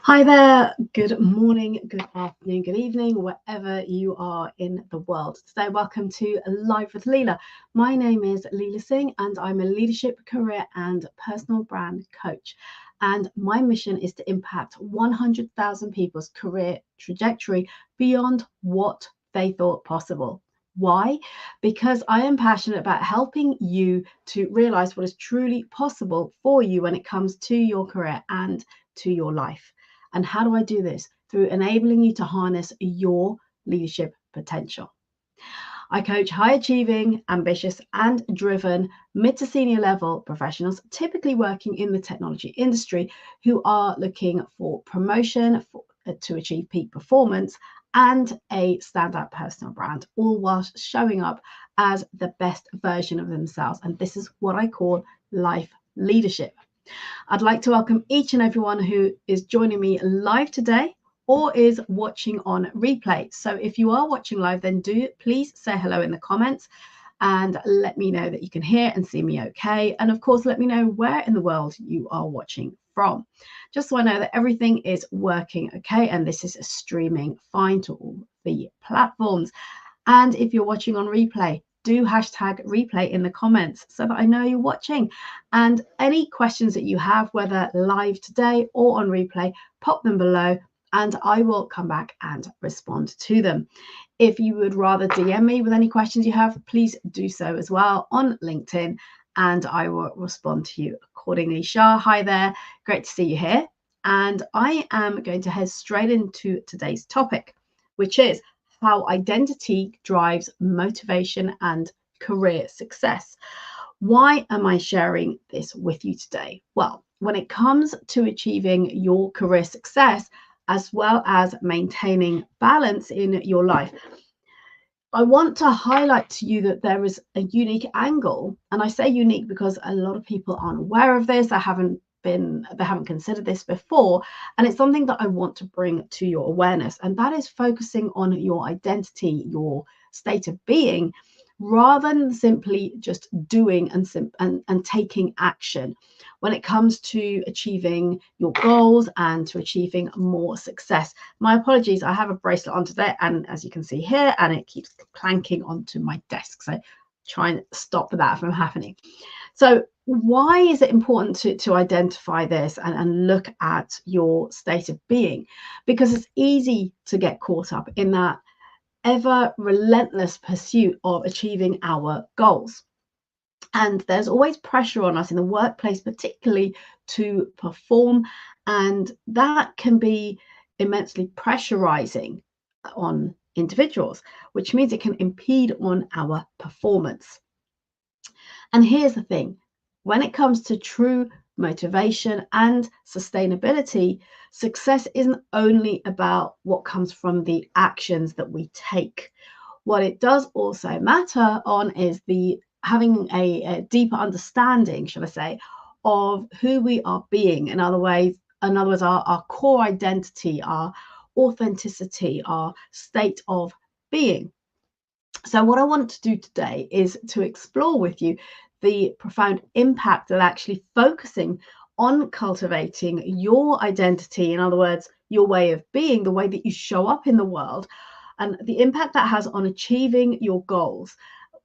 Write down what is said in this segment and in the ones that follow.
Hi there, good morning, good afternoon, good evening, wherever you are in the world. Today, welcome to Live with Leila. My name is Leila Singh, and I'm a leadership, career, and personal brand coach. And my mission is to impact 100,000 people's career trajectory beyond what they thought possible. Why? Because I am passionate about helping you to realize what is truly possible for you when it comes to your career and to your life. And how do I do this? Through enabling you to harness your leadership potential. I coach high achieving, ambitious, and driven mid to senior level professionals, typically working in the technology industry, who are looking for promotion to achieve peak performance and a standout personal brand, all whilst showing up as the best version of themselves. And this is what I call life leadership. I'd like to welcome each and everyone who is joining me live today or is watching on replay. So if you are watching live, then do please say hello in the comments and let me know that you can hear and see me okay. And of course, let me know where in the world you are watching from, just so I know that everything is working okay. And this is streaming fine to all the platforms. And if you're watching on replay, do hashtag replay in the comments so that I know you're watching. And any questions that you have, whether live today or on replay, pop them below and I will come back and respond to them. If you would rather DM me with any questions you have, please do so as well on LinkedIn and I will respond to you accordingly. Shah, hi there. Great to see you here. And I am going to head straight into today's topic, which is how identity drives motivation and career success. Why am I sharing this with you today? Well, when it comes to achieving your career success, as well as maintaining balance in your life, I want to highlight to you that there is a unique angle. And I say unique because a lot of people aren't aware of this. They haven't considered this before. And it's something that I want to bring to your awareness. And that is focusing on your identity, your state of being, rather than simply just doing and taking action when it comes to achieving your goals and to achieving more success. My apologies, I have a bracelet on today, and as you can see here, and it keeps clanking onto my desk. So try and stop that from happening. So why is it important to identify this and look at your state of being? Because it's easy to get caught up in that ever relentless pursuit of achieving our goals. And there's always pressure on us in the workplace, particularly to perform. And that can be immensely pressurizing on individuals, which means it can impede on our performance. And here's the thing, when it comes to true motivation and sustainability, success isn't only about what comes from the actions that we take. What it does also matter on is the having a deeper understanding, shall I say, of who we are being. In other words, our core identity, our authenticity, our state of being. So what I want to do today is to explore with you the profound impact that actually focusing on cultivating your identity, in other words, your way of being, the way that you show up in the world, and the impact that has on achieving your goals,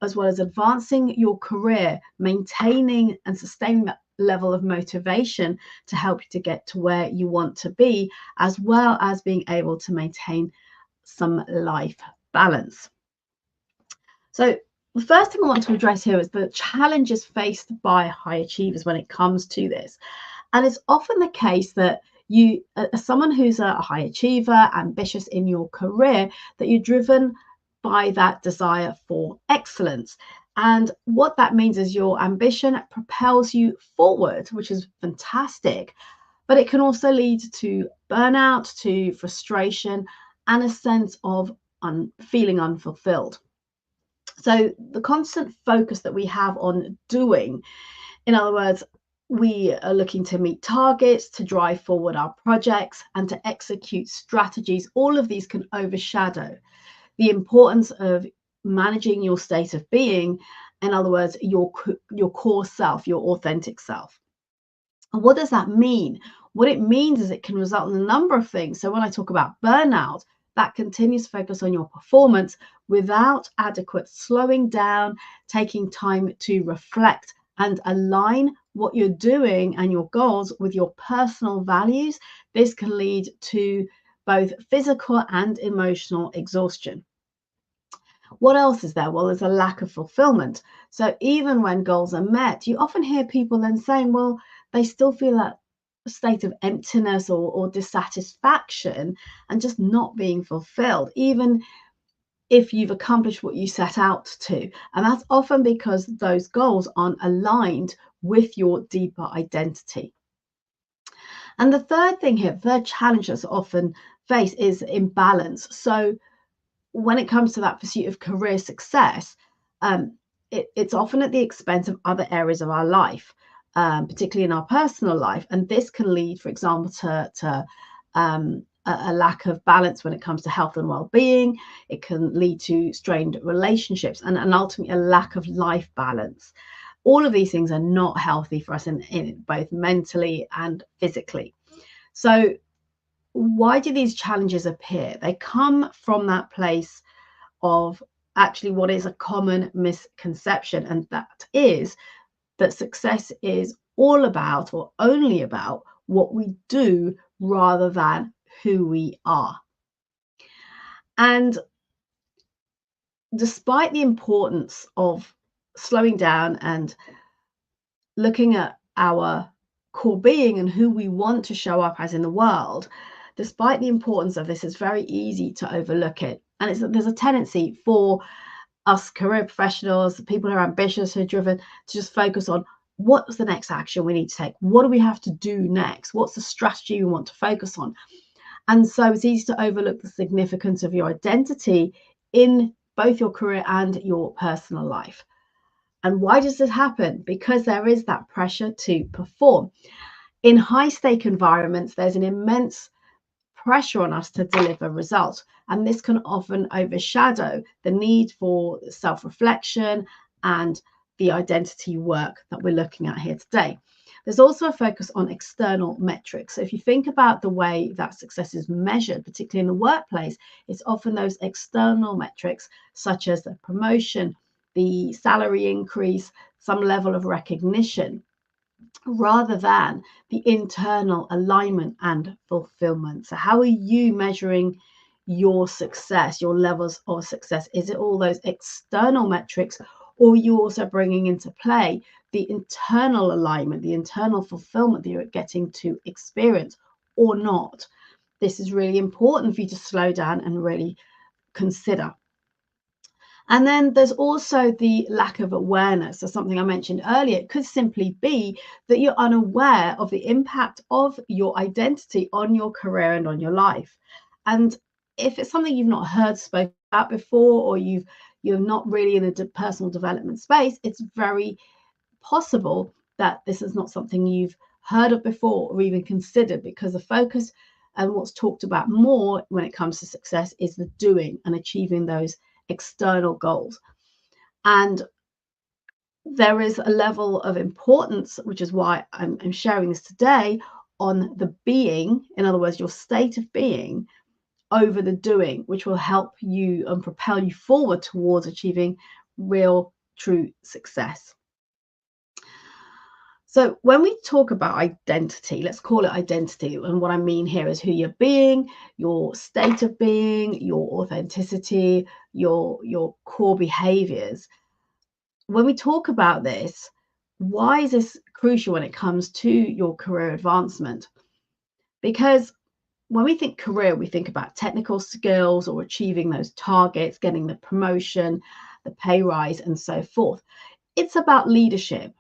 as well as advancing your career, maintaining and sustaining that level of motivation to help you to get to where you want to be, as well as being able to maintain some life balance. So the first thing I want to address here is the challenges faced by high achievers when it comes to this. And it's often the case that you, as someone who's a high achiever, ambitious in your career, that you're driven by that desire for excellence. And what that means is your ambition propels you forward, which is fantastic. But it can also lead to burnout, to frustration, and a sense of feeling unfulfilled. So the constant focus that we have on doing, in other words, we are looking to meet targets, to drive forward our projects, and to execute strategies. All of these can overshadow the importance of managing your state of being. In other words, your core self, your authentic self. And what does that mean? What it means is it can result in a number of things. So when I talk about burnout, that continuous focus on your performance without adequate slowing down, taking time to reflect and align what you're doing and your goals with your personal values. This can lead to both physical and emotional exhaustion. What else is there? Well, there's a lack of fulfillment. So even when goals are met, you often hear people then saying, well, they still feel that state of emptiness or dissatisfaction and just not being fulfilled, even if you've accomplished what you set out to. And that's often because those goals aren't aligned with your deeper identity. And the third thing here, third challenge that's often faced is imbalance. So when it comes to that pursuit of career success, it's often at the expense of other areas of our life, particularly in our personal life. And this can lead, for example, to a lack of balance when it comes to health and well-being. It can lead to strained relationships and ultimately a lack of life balance. All of these things are not healthy for us in both mentally and physically. So why do these challenges appear? They come from that place of actually what is a common misconception, and that is that success is all about or only about what we do rather than who we are. And despite the importance of slowing down and looking at our core being and who we want to show up as in the world, despite the importance of this, it's very easy to overlook it. And there's a tendency for us career professionals, people who are ambitious, who are driven, to just focus on what's the next action we need to take? What do we have to do next? What's the strategy we want to focus on? And so it's easy to overlook the significance of your identity in both your career and your personal life. And why does this happen? Because there is that pressure to perform. In high stake environments, there's an immense pressure on us to deliver results. And this can often overshadow the need for self-reflection and the identity work that we're looking at here today. There's also a focus on external metrics. So if you think about the way that success is measured, particularly in the workplace, it's often those external metrics, such as the promotion, the salary increase, some level of recognition, rather than the internal alignment and fulfillment. So how are you measuring your success, your levels of success? Is it all those external metrics, or are you also bringing into play the internal alignment, the internal fulfillment that you're getting to experience or not? This is really important for you to slow down and really consider. And then there's also the lack of awareness. So something I mentioned earlier, it could simply be that you're unaware of the impact of your identity on your career and on your life. And if it's something you've not heard spoken about before, or you're not really in a personal development space, it's very possible that this is not something you've heard of before or even considered, because the focus and what's talked about more when it comes to success is the doing and achieving those external goals. And there is a level of importance, which is why I'm sharing this today, on the being, in other words, your state of being, over the doing, which will help you and propel you forward towards achieving real, true success. So when we talk about identity, let's call it identity. And what I mean here is who you're being, your state of being, your authenticity, your core behaviors. When we talk about this, why is this crucial when it comes to your career advancement? Because when we think career, we think about technical skills or achieving those targets, getting the promotion, the pay rise, and so forth. It's about leadership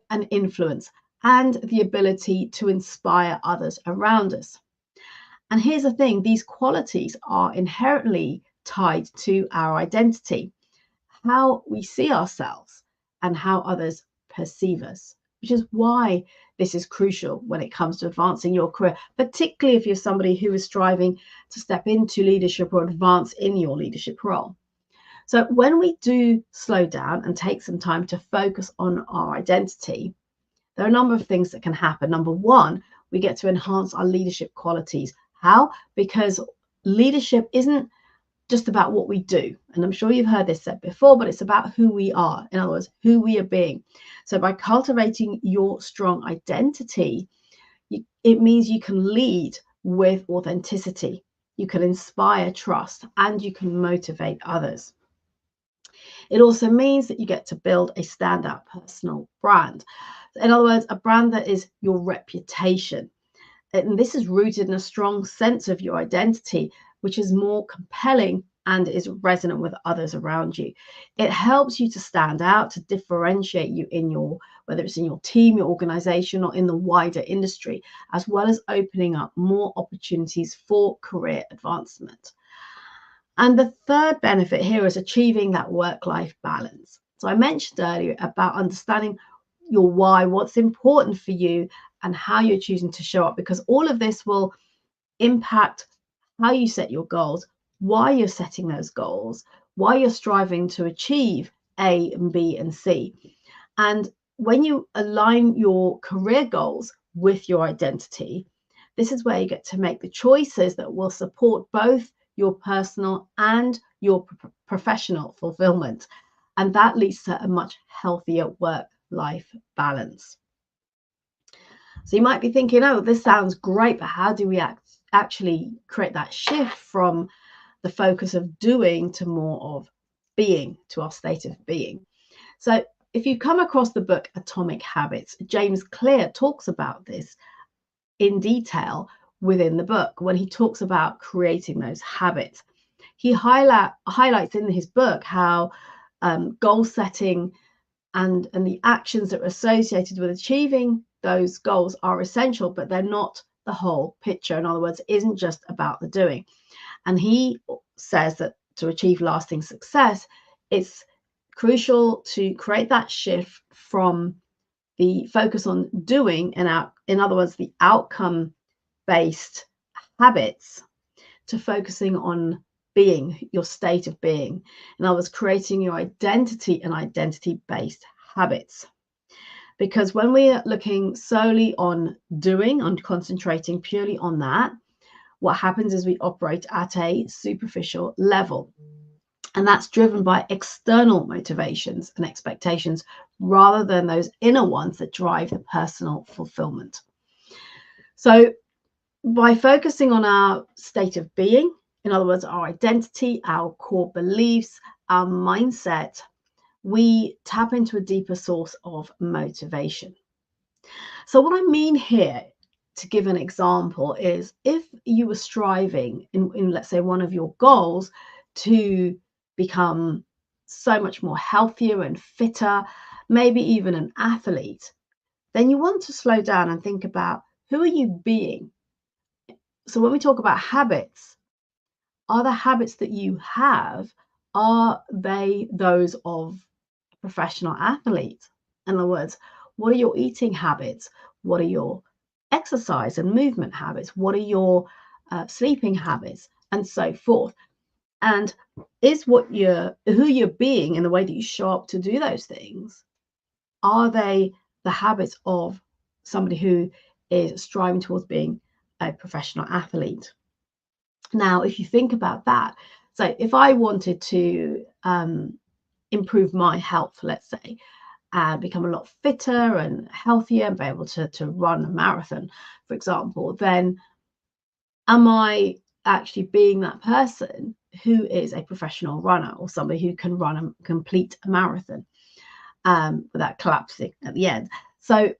and influence, and the ability to inspire others around us. And here's the thing, these qualities are inherently tied to our identity, how we see ourselves and how others perceive us, which is why this is crucial when it comes to advancing your career, particularly if you're somebody who is striving to step into leadership or advance in your leadership role. So when we do slow down and take some time to focus on our identity, there are a number of things that can happen. Number one, we get to enhance our leadership qualities. How? Because leadership isn't just about what we do. And I'm sure you've heard this said before, but it's about who we are. In other words, who we are being. So by cultivating your strong identity, it means you can lead with authenticity. You can inspire trust and you can motivate others. It also means that you get to build a standout personal brand. In other words, a brand that is your reputation. And this is rooted in a strong sense of your identity, which is more compelling and is resonant with others around you. It helps you to stand out, to differentiate you in your, whether it's in your team, your organization, or in the wider industry, as well as opening up more opportunities for career advancement. And the third benefit here is achieving that work-life balance. So I mentioned earlier about understanding your why, what's important for you, and how you're choosing to show up, because all of this will impact how you set your goals, why you're setting those goals, why you're striving to achieve A and B and C. And when you align your career goals with your identity, this is where you get to make the choices that will support both your personal and your professional fulfillment. And that leads to a much healthier work-life balance. So you might be thinking, oh, this sounds great, but how do we actually create that shift from the focus of doing to more of being, to our state of being? So if you come across the book Atomic Habits, James Clear talks about this in detail within the book when he talks about creating those habits. He highlights in his book how goal setting and the actions that are associated with achieving those goals are essential, but they're not the whole picture. In other words, it isn't just about the doing. And he says that to achieve lasting success, it's crucial to create that shift from the focus on doing, and in other words, the outcome-based habits, to focusing on being, your state of being. In other words, creating your identity and identity-based habits. Because when we are looking solely on doing, on concentrating purely on that, what happens is we operate at a superficial level. And that's driven by external motivations and expectations rather than those inner ones that drive the personal fulfillment. So by focusing on our state of being, in other words, our identity, our core beliefs, our mindset, we tap into a deeper source of motivation. So what I mean here, to give an example, is if you were striving in let's say, one of your goals to become so much more healthier and fitter, maybe even an athlete, then you want to slow down and think about, who are you being? So when we talk about habits, are the habits that you have, are they those of a professional athlete? In other words, what are your eating habits? What are your exercise and movement habits? What are your sleeping habits? And so forth. And is who you're being in the way that you show up to do those things, are they the habits of somebody who is striving towards being a professional athlete? Now, if you think about that, so if I wanted to improve my health, let's say, and become a lot fitter and healthier and be able to run a marathon, for example, then am I actually being that person who is a professional runner, or somebody who can run and complete a marathon without collapsing at the end? So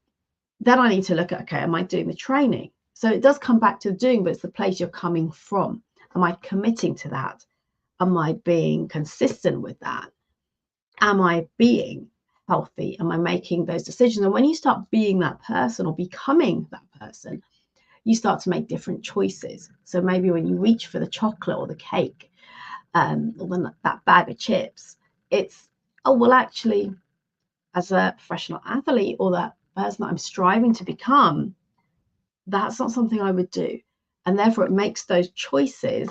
then I need to look at, okay, am I doing the training? So it does come back to doing, but it's the place you're coming from. Am I committing to that? Am I being consistent with that? Am I being healthy? Am I making those decisions? And when you start being that person or becoming that person, you start to make different choices. So maybe when you reach for the chocolate or the cake, or that bag of chips, it's, oh, well, actually, as a professional athlete or that person that I'm striving to become, that's not something I would do. And therefore, it makes those choices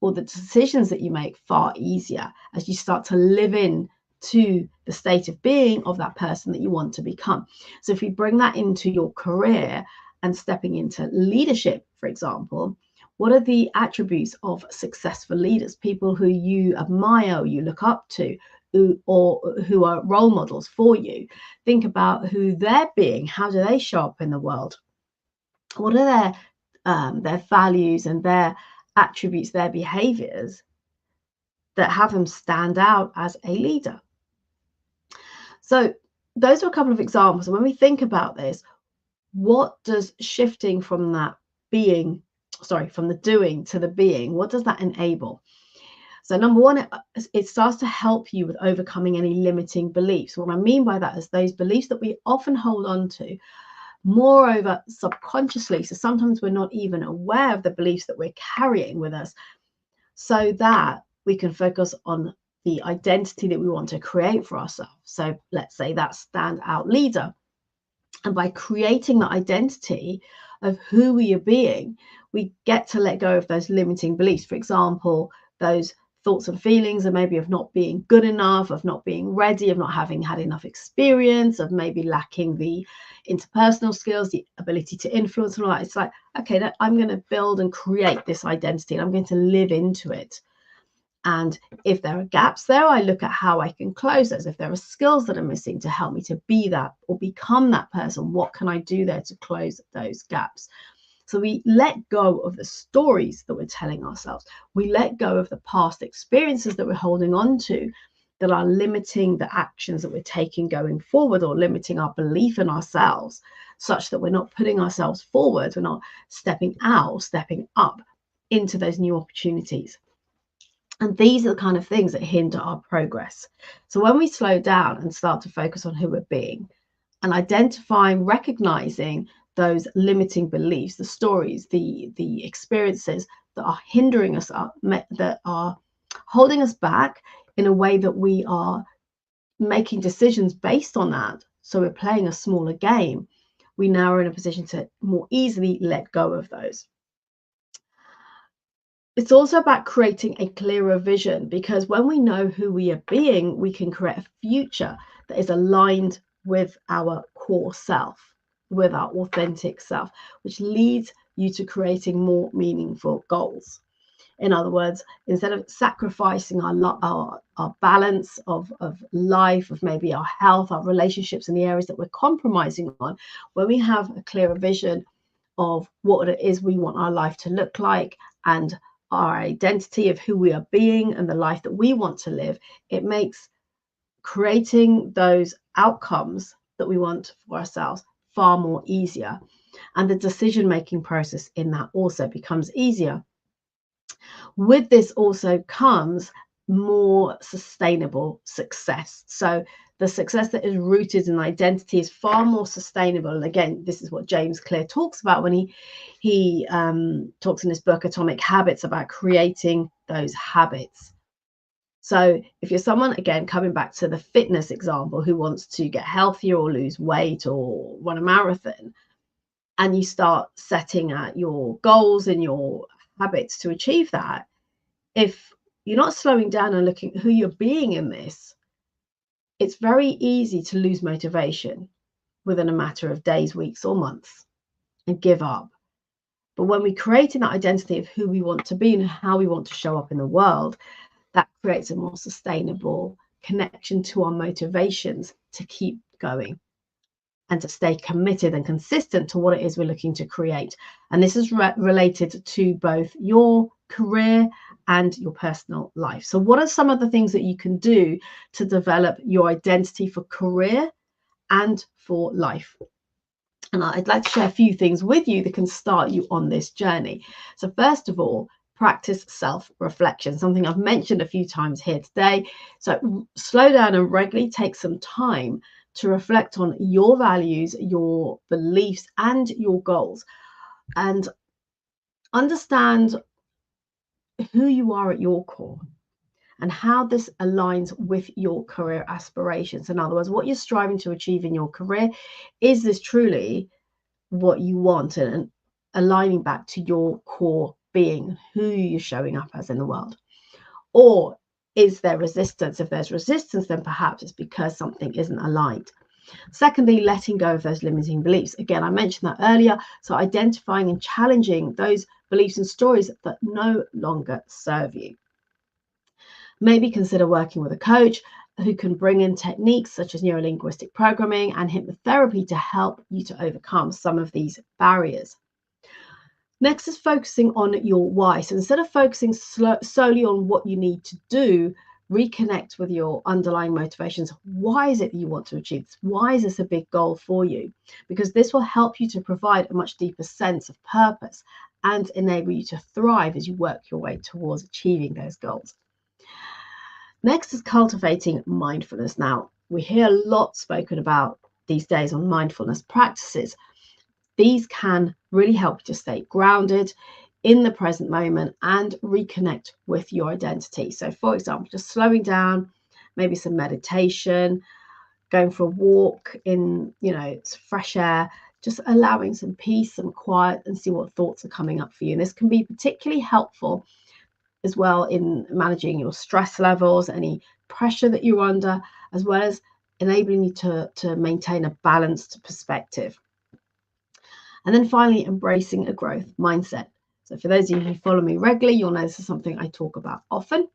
or the decisions that you make far easier as you start to live in to the state of being of that person that you want to become. So if you bring that into your career and stepping into leadership, for example, what are the attributes of successful leaders, people who you admire, you look up to, or who are role models for you? Think about who they're being. How do they show up in the world? What are their values and their attributes, their behaviors that have them stand out as a leader? So those are a couple of examples. And when we think about this, what does shifting from that being, from the doing to the being, what does that enable? So number one, it starts to help you with overcoming any limiting beliefs. What I mean by that is those beliefs that we often hold on to, moreover, subconsciously. So sometimes we're not even aware of the beliefs that we're carrying with us, so that we can focus on the identity that we want to create for ourselves. So let's say that standout leader. And by creating that identity of who we are being, we get to let go of those limiting beliefs. For example, those thoughts and feelings of maybe of not being good enough, of not being ready, of not having had enough experience, of maybe lacking the interpersonal skills, the ability to influence and all that. It's like, okay, I'm going to build and create this identity and I'm going to live into it. And if there are gaps there, I look at how I can close those. If there are skills that are missing to help me to be that or become that person, what can I do there to close those gaps? So we let go of the stories that we're telling ourselves. We let go of the past experiences that we're holding on to that are limiting the actions that we're taking going forward, or limiting our belief in ourselves, such that we're not putting ourselves forward, we're not stepping out, stepping up into those new opportunities. And these are the kind of things that hinder our progress. So when we slow down and start to focus on who we're being and identifying, recognizing those limiting beliefs, the stories, the experiences that are hindering us, that are holding us back in a way that we are making decisions based on that. So we're playing a smaller game. We now are in a position to more easily let go of those. It's also about creating a clearer vision, because when we know who we are being, we can create a future that is aligned with our core self, with our authentic self, which leads you to creating more meaningful goals. In other words, instead of sacrificing our balance of life, of maybe our health, our relationships, and the areas that we're compromising on, when we have a clearer vision of what it is we want our life to look like, and our identity of who we are being and the life that we want to live, it makes creating those outcomes that we want for ourselves far more easier. And the decision-making process in that also becomes easier. With this also comes more sustainable success. So the success that is rooted in identity is far more sustainable. And again, this is what James Clear talks about when he talks in his book Atomic Habits about creating those habits. So if you're someone, again, coming back to the fitness example, who wants to get healthier or lose weight or run a marathon, and you start setting out your goals and your habits to achieve that, if you're not slowing down and looking at who you're being in this, it's very easy to lose motivation within a matter of days, weeks, or months and give up. But when we create that identity of who we want to be and how we want to show up in the world, that creates a more sustainable connection to our motivations to keep going and to stay committed and consistent to what it is we're looking to create. And this is related to both your career and your personal life. So what are some of the things that you can do to develop your identity for career and for life? And I'd like to share a few things with you that can start you on this journey. So first of all, practice self-reflection, something I've mentioned a few times here today. So slow down and regularly take some time to reflect on your values, your beliefs, and your goals, and understand who you are at your core and how this aligns with your career aspirations. In other words, what you're striving to achieve in your career, is this truly what you want, and aligning back to your core being, who you're showing up as in the world? Or is there resistance? If there's resistance, then perhaps it's because something isn't aligned. Secondly, letting go of those limiting beliefs. Again, I mentioned that earlier. So identifying and challenging those beliefs and stories that no longer serve you. Maybe consider working with a coach who can bring in techniques such as neurolinguistic programming and hypnotherapy to help you to overcome some of these barriers. Next is focusing on your why. So instead of focusing solely on what you need to do, reconnect with your underlying motivations. Why is it you want to achieve this? Why is this a big goal for you? Because this will help you to provide a much deeper sense of purpose and enable you to thrive as you work your way towards achieving those goals. Next is cultivating mindfulness. Now, we hear a lot spoken about these days on mindfulness practices. These can really help you to stay grounded in the present moment and reconnect with your identity. So, for example, just slowing down, maybe some meditation, going for a walk in, fresh air, just allowing some peace, some quiet, and see what thoughts are coming up for you. And this can be particularly helpful as well in managing your stress levels, any pressure that you're under, as well as enabling you to maintain a balanced perspective. And then finally, embracing a growth mindset. So for those of you who follow me regularly, you'll know this is something I talk about often.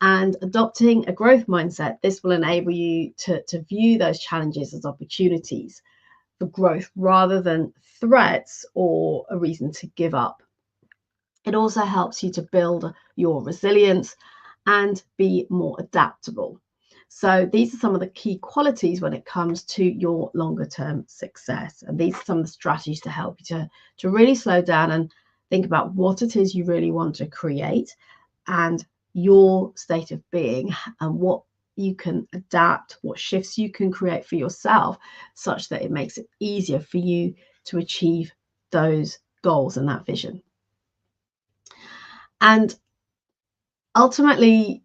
And adopting a growth mindset, this will enable you to view those challenges as opportunities for growth rather than threats or a reason to give up. It also helps you to build your resilience and be more adaptable. So these are some of the key qualities when it comes to your longer term success. And these are some of the strategies to help you to really slow down and think about what it is you really want to create and your state of being and what you can adapt, what shifts you can create for yourself such that it makes it easier for you to achieve those goals and that vision. And ultimately,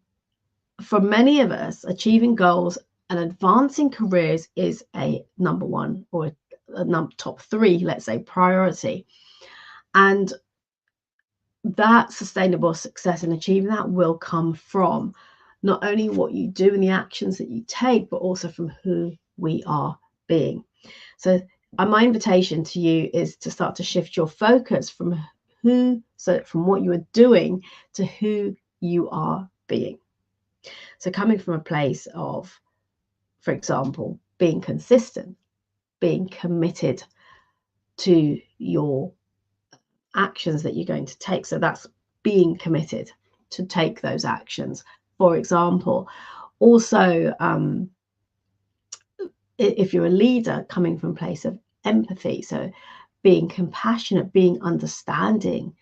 for many of us, achieving goals and advancing careers is a number one or a top three, let's say, priority. And that sustainable success in achieving that will come from not only what you do and the actions that you take, but also from who we are being. So my invitation to you is to start to shift your focus from what you are doing to who you are being. So coming from a place of, for example, being consistent, being committed to your actions that you're going to take. So that's being committed to take those actions. For example, also, if you're a leader, coming from a place of empathy, so being compassionate, being understanding,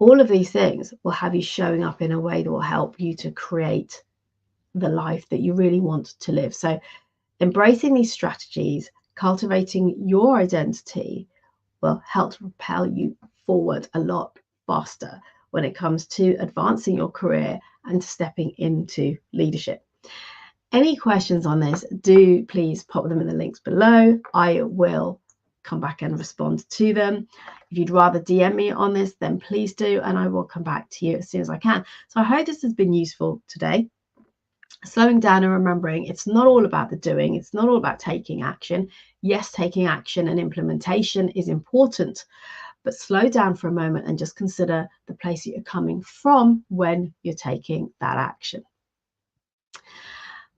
all of these things will have you showing up in a way that will help you to create the life that you really want to live. So embracing these strategies, cultivating your identity will help to propel you forward a lot faster when it comes to advancing your career and stepping into leadership. Any questions on this, do please pop them in the links below. I will come back and respond to them. If you'd rather DM me on this, then please do, and I will come back to you as soon as I can. So I hope this has been useful today. Slowing down and remembering it's not all about the doing, it's not all about taking action. Yes, taking action and implementation is important, but slow down for a moment and just consider the place that you're coming from when you're taking that action.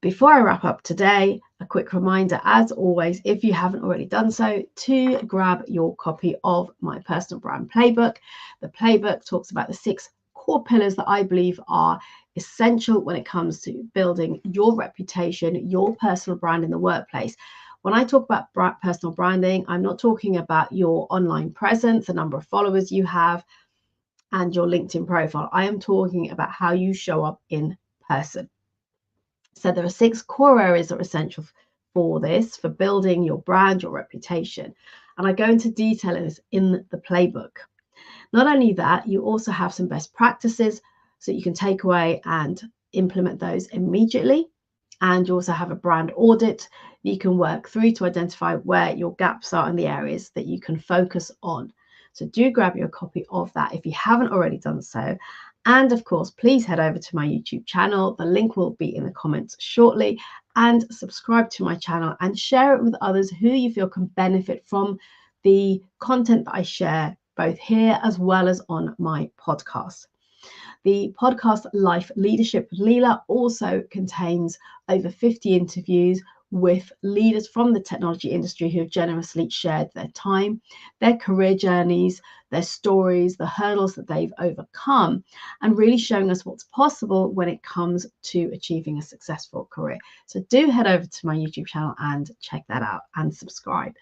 Before I wrap up today, a quick reminder, as always, if you haven't already done so, to grab your copy of my personal brand playbook. The playbook talks about the 6 core pillars that I believe are essential when it comes to building your reputation, your personal brand in the workplace. When I talk about personal branding, I'm not talking about your online presence, the number of followers you have, and your LinkedIn profile. I am talking about how you show up in person. So there are 6 core areas that are essential for this, for building your brand, your reputation. And I go into detail in this in the playbook. Not only that, you also have some best practices so you can take away and implement those immediately. And you also have a brand audit that you can work through to identify where your gaps are and the areas that you can focus on. So do grab your copy of that if you haven't already done so. And of course, please head over to my YouTube channel. The link will be in the comments shortly, and subscribe to my channel and share it with others who you feel can benefit from the content that I share both here as well as on my podcast. The podcast Life Leadership with Leila also contains over 50 interviews with leaders from the technology industry who have generously shared their time, their career journeys, their stories, the hurdles that they've overcome, and really showing us what's possible when it comes to achieving a successful career. So do head over to my YouTube channel and check that out and subscribe.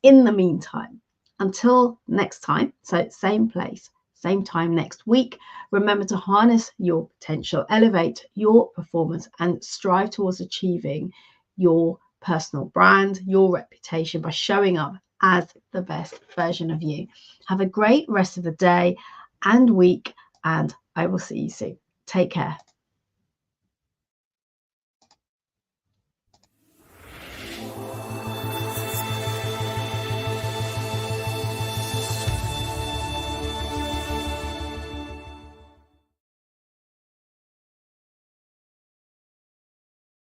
In the meantime, until next time, so same place, same time next week, remember to harness your potential, elevate your performance, and strive towards achieving your personal brand, your reputation by showing up as the best version of you. Have a great rest of the day and week, and I will see you soon. Take care.